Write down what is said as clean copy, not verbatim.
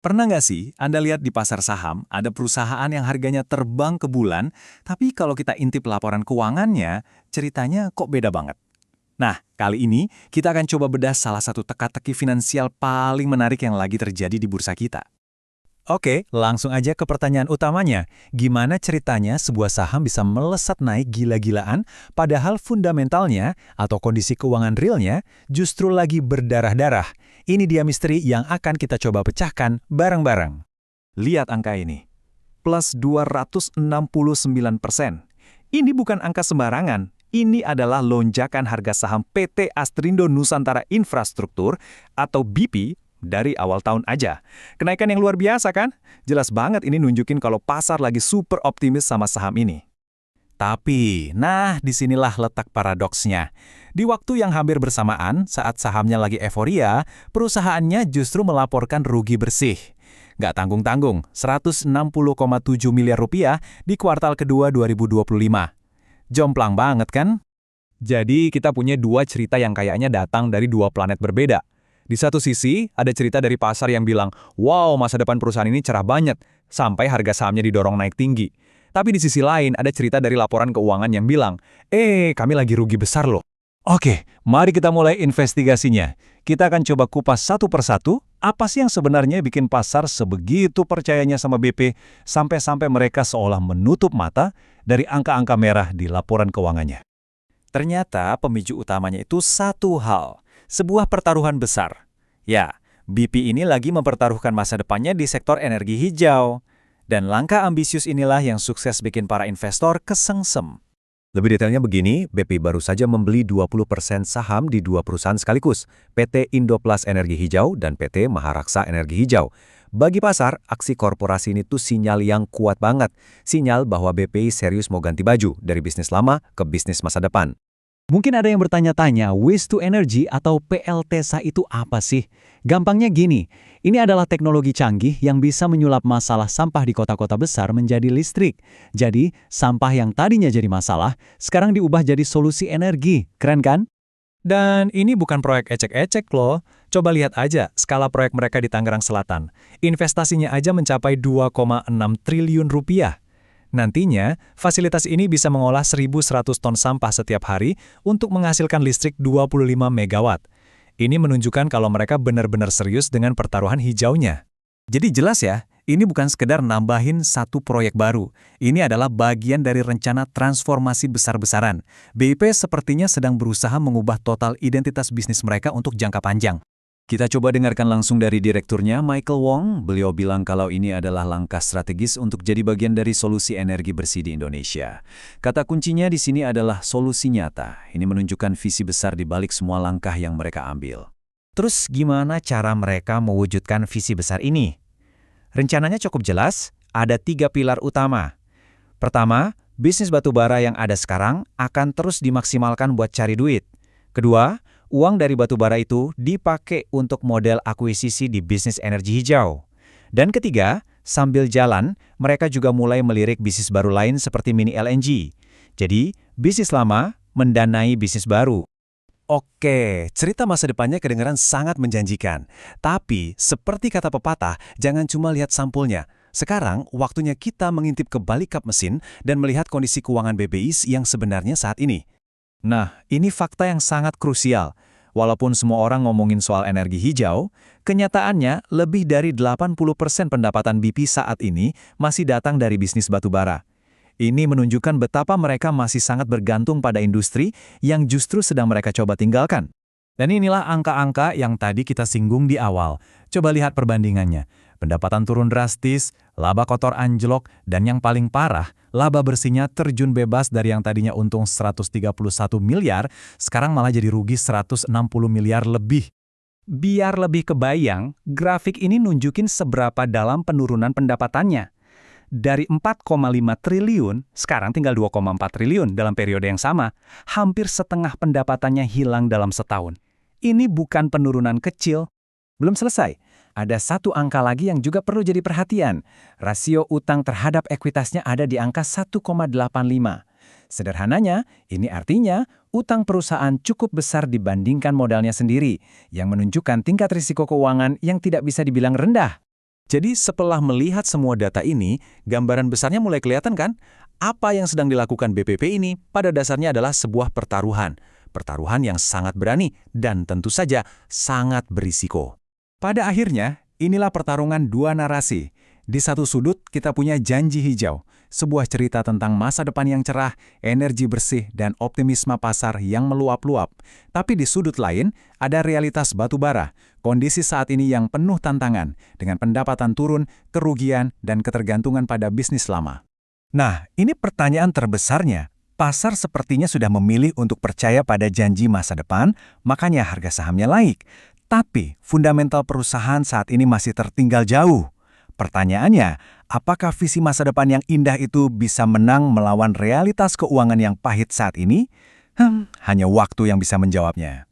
Pernah nggak sih Anda lihat di pasar saham ada perusahaan yang harganya terbang ke bulan, tapi kalau kita intip laporan keuangannya, ceritanya kok beda banget? Nah, kali ini kita akan coba bedah salah satu teka-teki finansial paling menarik yang lagi terjadi di bursa kita. Oke, langsung aja ke pertanyaan utamanya. Gimana ceritanya sebuah saham bisa melesat naik gila-gilaan, padahal fundamentalnya atau kondisi keuangan realnya justru lagi berdarah-darah? Ini dia misteri yang akan kita coba pecahkan bareng-bareng. Lihat angka ini. Plus 269%. Ini bukan angka sembarangan. Ini adalah lonjakan harga saham PT Astrindo Nusantara Infrastruktur atau BP dari awal tahun aja. Kenaikan yang luar biasa kan? Jelas banget ini nunjukin kalau pasar lagi super optimis sama saham ini. Tapi, disinilah letak paradoksnya. Di waktu yang hampir bersamaan, saat sahamnya lagi euforia, perusahaannya justru melaporkan rugi bersih. Nggak tanggung-tanggung, 160,7 miliar rupiah di kuartal kedua 2025. Jomplang banget kan? Jadi kita punya dua cerita yang kayaknya datang dari dua planet berbeda. Di satu sisi, ada cerita dari pasar yang bilang, wow, masa depan perusahaan ini cerah banget, sampai harga sahamnya didorong naik tinggi. Tapi di sisi lain, ada cerita dari laporan keuangan yang bilang, kami lagi rugi besar loh. Oke, mari kita mulai investigasinya. Kita akan coba kupas satu persatu, apa sih yang sebenarnya bikin pasar sebegitu percayanya sama BP, sampai-sampai mereka seolah menutup mata dari angka-angka merah di laporan keuangannya. Ternyata pemicu utamanya itu satu hal, sebuah pertaruhan besar. Ya, BP ini lagi mempertaruhkan masa depannya di sektor energi hijau. Dan langkah ambisius inilah yang sukses bikin para investor kesengsem. Lebih detailnya begini, BP baru saja membeli 20% saham di dua perusahaan sekaligus, PT Indoplas Energi Hijau dan PT Maharaksa Energi Hijau. Bagi pasar, aksi korporasi ini tuh sinyal yang kuat banget. Sinyal bahwa BPI serius mau ganti baju dari bisnis lama ke bisnis masa depan. Mungkin ada yang bertanya-tanya, waste to energy atau PLTSA itu apa sih? Gampangnya gini, ini adalah teknologi canggih yang bisa menyulap masalah sampah di kota-kota besar menjadi listrik. Jadi, sampah yang tadinya jadi masalah, sekarang diubah jadi solusi energi. Keren kan? Dan ini bukan proyek ecek-ecek loh. Coba lihat aja skala proyek mereka di Tangerang Selatan. Investasinya aja mencapai 2,6 triliun rupiah. Nantinya, fasilitas ini bisa mengolah 1.100 ton sampah setiap hari untuk menghasilkan listrik 25 megawatt. Ini menunjukkan kalau mereka benar-benar serius dengan pertaruhan hijaunya. Jadi jelas ya, ini bukan sekedar nambahin satu proyek baru. Ini adalah bagian dari rencana transformasi besar-besaran. BIP sepertinya sedang berusaha mengubah total identitas bisnis mereka untuk jangka panjang. Kita coba dengarkan langsung dari direkturnya, Michael Wong. Beliau bilang kalau ini adalah langkah strategis untuk jadi bagian dari solusi energi bersih di Indonesia. Kata kuncinya di sini adalah solusi nyata. Ini menunjukkan visi besar di balik semua langkah yang mereka ambil. Terus gimana cara mereka mewujudkan visi besar ini? Rencananya cukup jelas, ada 3 pilar utama. Pertama, bisnis batubara yang ada sekarang akan terus dimaksimalkan buat cari duit. Kedua, uang dari batubara itu dipakai untuk model akuisisi di bisnis energi hijau. Dan ketiga, sambil jalan, mereka juga mulai melirik bisnis baru lain seperti mini LNG. Jadi, bisnis lama mendanai bisnis baru. Oke, cerita masa depannya kedengaran sangat menjanjikan. Tapi, seperti kata pepatah, jangan cuma lihat sampulnya. Sekarang, waktunya kita mengintip ke balik kap mesin dan melihat kondisi keuangan BBI yang sebenarnya saat ini. Nah, ini fakta yang sangat krusial. Walaupun semua orang ngomongin soal energi hijau, kenyataannya lebih dari 80% pendapatan BP saat ini masih datang dari bisnis batubara. Ini menunjukkan betapa mereka masih sangat bergantung pada industri yang justru sedang mereka coba tinggalkan. Dan inilah angka-angka yang tadi kita singgung di awal. Coba lihat perbandingannya. Pendapatan turun drastis, laba kotor anjlok, dan yang paling parah, laba bersihnya terjun bebas dari yang tadinya untung 131 miliar, sekarang malah jadi rugi 160 miliar lebih. Biar lebih kebayang, grafik ini nunjukin seberapa dalam penurunan pendapatannya. Dari 4,5 triliun, sekarang tinggal 2,4 triliun dalam periode yang sama. Hampir setengah pendapatannya hilang dalam setahun. Ini bukan penurunan kecil. Belum selesai. Ada satu angka lagi yang juga perlu jadi perhatian. Rasio utang terhadap ekuitasnya ada di angka 1,85. Sederhananya, ini artinya utang perusahaan cukup besar dibandingkan modalnya sendiri, yang menunjukkan tingkat risiko keuangan yang tidak bisa dibilang rendah. Jadi setelah melihat semua data ini, gambaran besarnya mulai kelihatan kan? Apa yang sedang dilakukan BPP ini pada dasarnya adalah sebuah pertaruhan. Pertaruhan yang sangat berani dan tentu saja sangat berisiko. Pada akhirnya, inilah pertarungan dua narasi. Di satu sudut, kita punya janji hijau, sebuah cerita tentang masa depan yang cerah, energi bersih, dan optimisme pasar yang meluap-luap. Tapi di sudut lain, ada realitas batu bara, kondisi saat ini yang penuh tantangan, dengan pendapatan turun, kerugian, dan ketergantungan pada bisnis lama. Nah, ini pertanyaan terbesarnya. Pasar sepertinya sudah memilih untuk percaya pada janji masa depan, makanya harga sahamnya naik. Tapi, fundamental perusahaan saat ini masih tertinggal jauh. Pertanyaannya, apakah visi masa depan yang indah itu bisa menang melawan realitas keuangan yang pahit saat ini? Hanya waktu yang bisa menjawabnya.